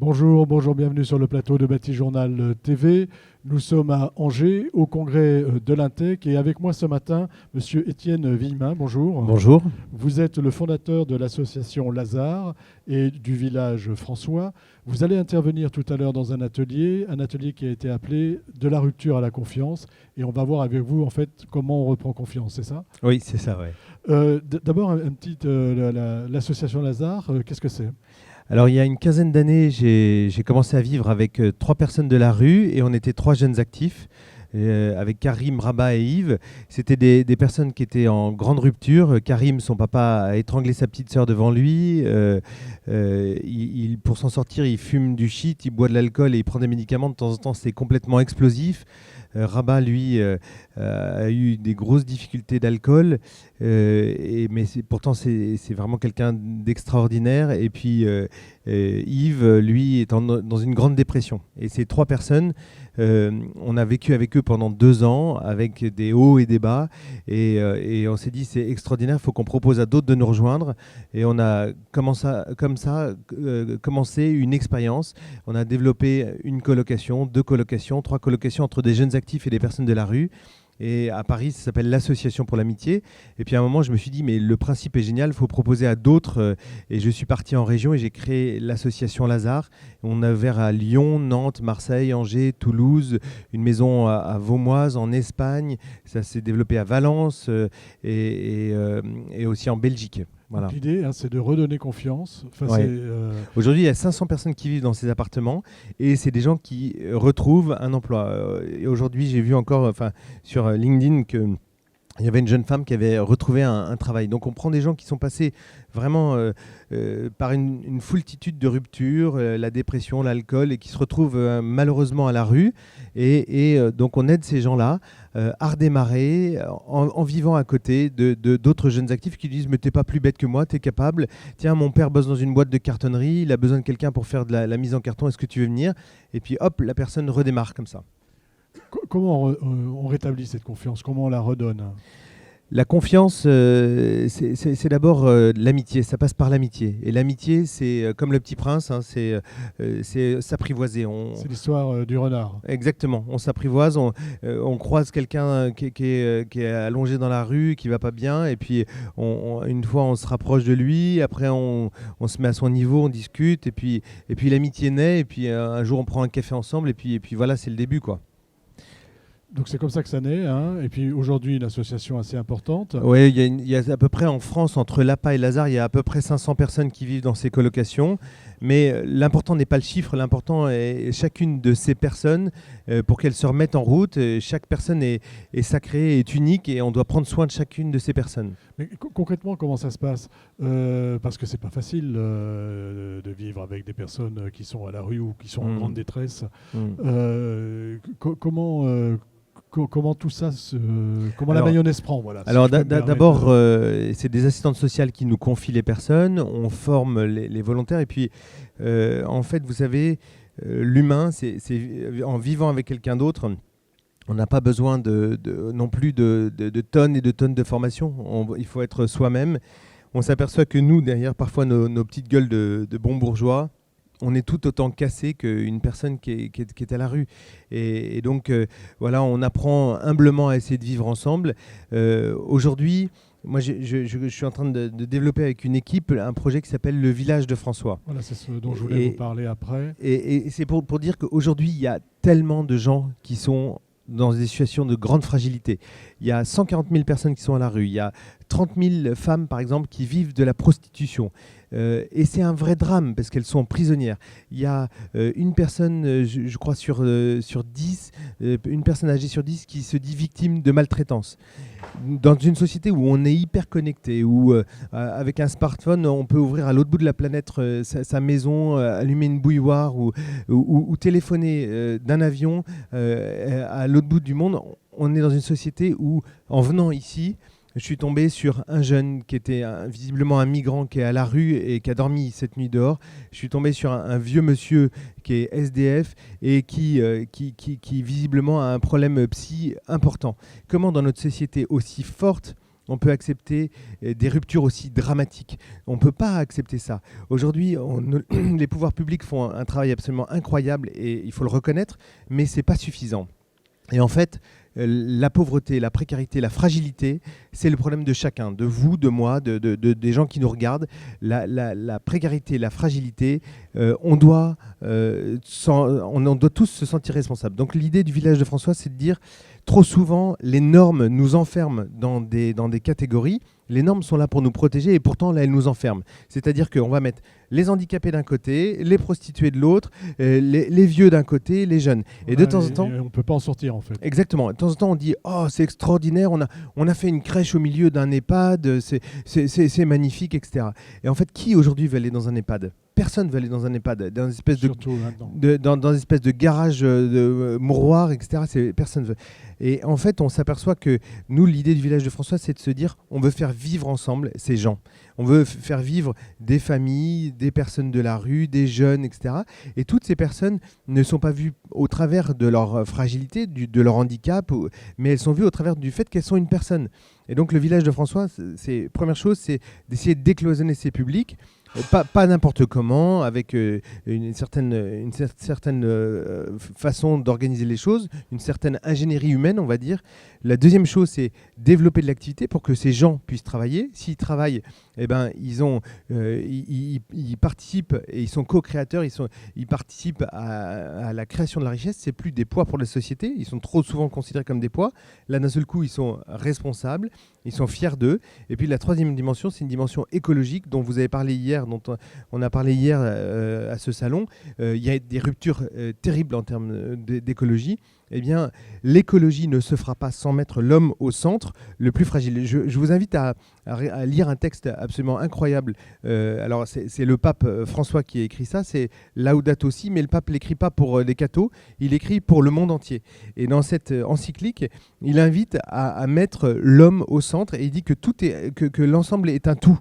Bonjour, bienvenue sur le plateau de Bâti Journal TV. Nous sommes à Angers, au congrès de l'Intec, et avec moi ce matin, Monsieur Étienne Villemain, bonjour. Bonjour. Vous êtes le fondateur de l'association Lazare et du village François. Vous allez intervenir tout à l'heure dans un atelier qui a été appelé « De la rupture à la confiance », et on va voir avec vous en fait comment on reprend confiance, c'est ça? Oui, c'est ça, ouais. D'abord, l'association Lazare, qu'est-ce que c'est? Alors, il y a une quinzaine d'années, j'ai commencé à vivre avec 3 personnes de la rue et on était 3 jeunes actifs. Avec Karim, Rabat et Yves. C'était des personnes qui étaient en grande rupture. Karim, son papa, a étranglé sa petite sœur devant lui. Pour s'en sortir, il fume du shit, il boit de l'alcool et il prend des médicaments. De temps en temps, c'est complètement explosif. Rabat, lui, a eu des grosses difficultés d'alcool, mais pourtant c'est vraiment quelqu'un d'extraordinaire. Et puis Yves, lui, est dans une grande dépression. Et ces 3 personnes, on a vécu avec eux pendant 2 ans, avec des hauts et des bas. Et on s'est dit, c'est extraordinaire, il faut qu'on propose à d'autres de nous rejoindre. Et on a commencé une expérience. On a développé une colocation, 2 colocations, 3 colocations entre des jeunes actifs et des personnes de la rue. Et à Paris, ça s'appelle l'Association pour l'amitié. Et puis à un moment, je me suis dit, mais le principe est génial, il faut proposer à d'autres. Et je suis parti en région et j'ai créé l'association Lazare. On a ouvert à Lyon, Nantes, Marseille, Angers, Toulouse, une maison à Vaumoise, en Espagne. Ça s'est développé à Valence et aussi en Belgique. Voilà. L'idée, c'est de redonner confiance. Ouais. Aujourd'hui, il y a 500 personnes qui vivent dans ces appartements et c'est des gens qui retrouvent un emploi. Et aujourd'hui, j'ai vu encore sur LinkedIn qu'il y avait une jeune femme qui avait retrouvé un travail. Donc on prend des gens qui sont passés vraiment par une foultitude de ruptures, la dépression, l'alcool, et qui se retrouvent malheureusement à la rue. Et donc on aide ces gens-là à redémarrer en vivant à côté d'autres jeunes actifs qui disent « mais t'es pas plus bête que moi, t'es capable. Tiens, mon père bosse dans une boîte de cartonnerie, il a besoin de quelqu'un pour faire de la mise en carton, est-ce que tu veux venir ?» Et puis hop, la personne redémarre comme ça. Comment on rétablit cette confiance? Comment on la redonne? La confiance, c'est d'abord l'amitié, ça passe par l'amitié. Et l'amitié, c'est comme le Petit Prince, c'est s'apprivoiser. C'est l'histoire du renard. Exactement, on s'apprivoise, on croise quelqu'un qui est allongé dans la rue, qui va pas bien, et puis une fois on se rapproche de lui, après on se met à son niveau, on discute, et puis l'amitié naît, et puis un jour on prend un café ensemble, et puis voilà, c'est le début, quoi. Donc c'est comme ça que ça naît, et puis aujourd'hui une association assez importante. Oui, il y a à peu près en France, entre l'APA et Lazare, il y a à peu près 500 personnes qui vivent dans ces colocations. Mais l'important n'est pas le chiffre, l'important est chacune de ces personnes pour qu'elles se remettent en route. Chaque personne est sacrée, est unique et on doit prendre soin de chacune de ces personnes. Mais concrètement, comment ça se passe? Parce que c'est pas facile de vivre avec des personnes qui sont à la rue ou qui sont en grande détresse. Comment tout ça la mayonnaise prend, voilà. Alors d'abord, c'est des assistantes sociales qui nous confient les personnes, on forme les volontaires et puis en fait, vous savez, l'humain, c'est en vivant avec quelqu'un d'autre, on n'a pas besoin non plus de tonnes et de tonnes de formation, il faut être soi-même. On s'aperçoit que nous, derrière parfois nos petites gueules de bons bourgeois, on est tout autant cassé qu'une personne qui est à la rue. Et donc, voilà, on apprend humblement à essayer de vivre ensemble. Aujourd'hui, moi, je suis en train de développer avec une équipe un projet qui s'appelle le village de François. Voilà, c'est ce dont je voulais vous parler après. Et c'est pour dire qu'aujourd'hui, il y a tellement de gens qui sont dans des situations de grande fragilité. Il y a 140 000 personnes qui sont à la rue. Il y a 30 000 femmes, par exemple, qui vivent de la prostitution. Et c'est un vrai drame parce qu'elles sont prisonnières. Il y a une personne, je crois, sur 10, une personne âgée sur 10 qui se dit victime de maltraitance. Dans une société où on est hyper connecté, où avec un smartphone, on peut ouvrir à l'autre bout de la planète sa maison, allumer une bouilloire ou téléphoner d'un avion à l'autre bout du monde, on est dans une société où, en venant ici, je suis tombé sur un jeune qui était visiblement un migrant qui est à la rue et qui a dormi cette nuit dehors. Je suis tombé sur un vieux monsieur qui est SDF et qui visiblement a un problème psy important. Comment dans notre société aussi forte, on peut accepter des ruptures aussi dramatiques. On ne peut pas accepter ça. Aujourd'hui, les pouvoirs publics font un travail absolument incroyable et il faut le reconnaître, mais ce n'est pas suffisant. Et en fait, la pauvreté, la précarité, la fragilité, c'est le problème de chacun, de vous, de moi, des gens qui nous regardent. La précarité, la fragilité, on doit tous se sentir responsables. Donc l'idée du village de François, c'est de dire, trop souvent, les normes nous enferment dans des catégories. Les normes sont là pour nous protéger et pourtant, là, elles nous enferment. C'est-à-dire qu'on va mettre les handicapés d'un côté, les prostituées de l'autre, les vieux d'un côté, les jeunes. Et de temps en temps... on ne peut pas en sortir, en fait. Exactement. De temps en temps, on dit « Oh, c'est extraordinaire, on a fait une crèche au milieu d'un EHPAD, c'est magnifique, etc. » Et en fait, qui aujourd'hui veut aller dans un EHPAD ? Personne ne veut aller dans un EHPAD, dans une espèce dans une espèce de garage de mouroir, etc. Personne ne veut. Et en fait, on s'aperçoit que nous, l'idée du village de François, c'est de se dire on veut faire vivre ensemble ces gens. On veut faire vivre des familles, des personnes de la rue, des jeunes, etc. Et toutes ces personnes ne sont pas vues au travers de leur fragilité, de leur handicap, mais elles sont vues au travers du fait qu'elles sont une personne. Et donc le village de François, première chose, c'est d'essayer de décloisonner ces publics. Pas n'importe comment, avec une certaine façon d'organiser les choses, une certaine ingénierie humaine, on va dire. La deuxième chose, c'est développer de l'activité pour que ces gens puissent travailler. S'ils travaillent, eh ben, ils participent et ils sont co-créateurs, ils participent à la création de la richesse. C'est plus des poids pour la société, ils sont trop souvent considérés comme des poids. Là, d'un seul coup, ils sont responsables, ils sont fiers d'eux. Et puis la troisième dimension, c'est une dimension écologique dont vous avez parlé hier, dont on a parlé hier à ce salon. Il y a des ruptures terribles en termes d'écologie. Eh bien, l'écologie ne se fera pas sans mettre l'homme au centre, le plus fragile. Je vous invite à lire un texte absolument incroyable. Alors, c'est le pape François qui a écrit ça, c'est Laudato Si, mais le pape ne l'écrit pas pour les cathos, il écrit pour le monde entier. Et dans cette encyclique, il invite à mettre l'homme au centre et il dit que l'ensemble est un tout.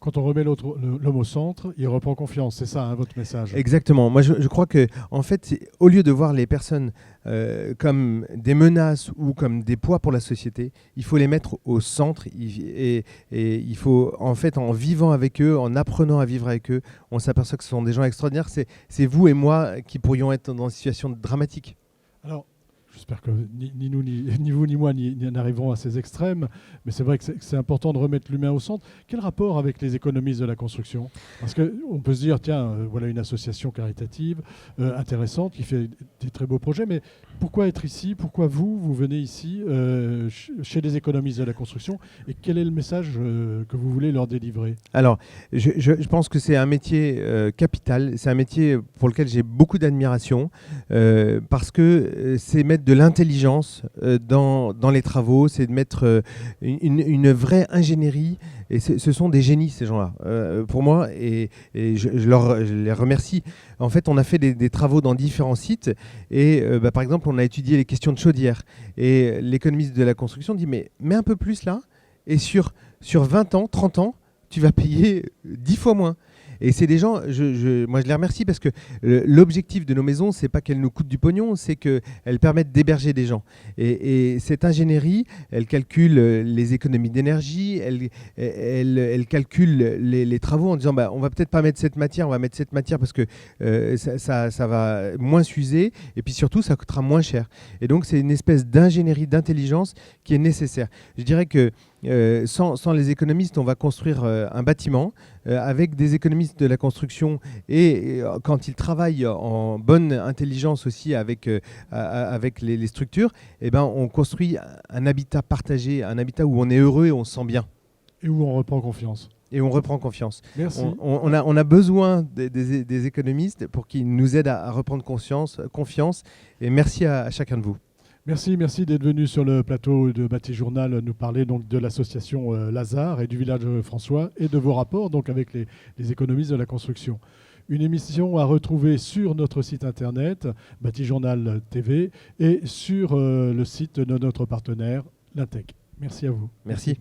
Quand on remet l'homme au centre, il reprend confiance. C'est ça, hein, votre message. Exactement. Moi, je crois que, en fait, au lieu de voir les personnes comme des menaces ou comme des poids pour la société, il faut les mettre au centre. Et il faut, en fait, en vivant avec eux, en apprenant à vivre avec eux, on s'aperçoit que ce sont des gens extraordinaires. C'est vous et moi qui pourrions être dans une situation dramatique. Alors, j'espère que ni vous ni moi n'arriverons à ces extrêmes, mais c'est vrai que c'est important de remettre l'humain au centre. Quel rapport avec les économistes de la construction ? Parce qu'on peut se dire, tiens, voilà une association caritative intéressante qui fait des très beaux projets, mais pourquoi être ici ? Pourquoi vous venez ici chez les économistes de la construction ? Et quel est le message que vous voulez leur délivrer ? Alors, je pense que c'est un métier capital, c'est un métier pour lequel j'ai beaucoup d'admiration, parce que c'est mettre de l'intelligence dans les travaux, c'est de mettre une vraie ingénierie, et ce sont des génies ces gens-là, pour moi, et je les remercie. En fait, on a fait des travaux dans différents sites, et par exemple, on a étudié les questions de chaudière, et l'économiste de la construction dit, mais mets un peu plus là, et sur 20 ans, 30 ans, tu vas payer 10 fois moins. Et c'est des gens, moi je les remercie parce que l'objectif de nos maisons, c'est pas qu'elles nous coûtent du pognon, c'est qu'elles permettent d'héberger des gens. Et cette ingénierie, elle calcule les économies d'énergie, elle calcule les travaux en disant bah, on va peut-être pas mettre cette matière, on va mettre cette matière parce que ça va moins s'user et puis surtout ça coûtera moins cher. Et donc c'est une espèce d'ingénierie, d'intelligence qui est nécessaire. Je dirais que sans les économistes, on va construire un bâtiment avec des économistes de la construction et quand ils travaillent en bonne intelligence aussi avec les structures, eh ben, on construit un habitat partagé, un habitat où on est heureux et on se sent bien. Et où on reprend confiance. Et on reprend confiance. Merci. On a besoin des économistes pour qu'ils nous aident à reprendre confiance. Et merci à chacun de vous. Merci d'être venu sur le plateau de Bâti Journal nous parler donc de l'association Lazare et du village de François et de vos rapports donc avec les économistes de la construction. Une émission à retrouver sur notre site internet Bâti Journal TV et sur le site de notre partenaire l'Intec. Merci à vous. Merci.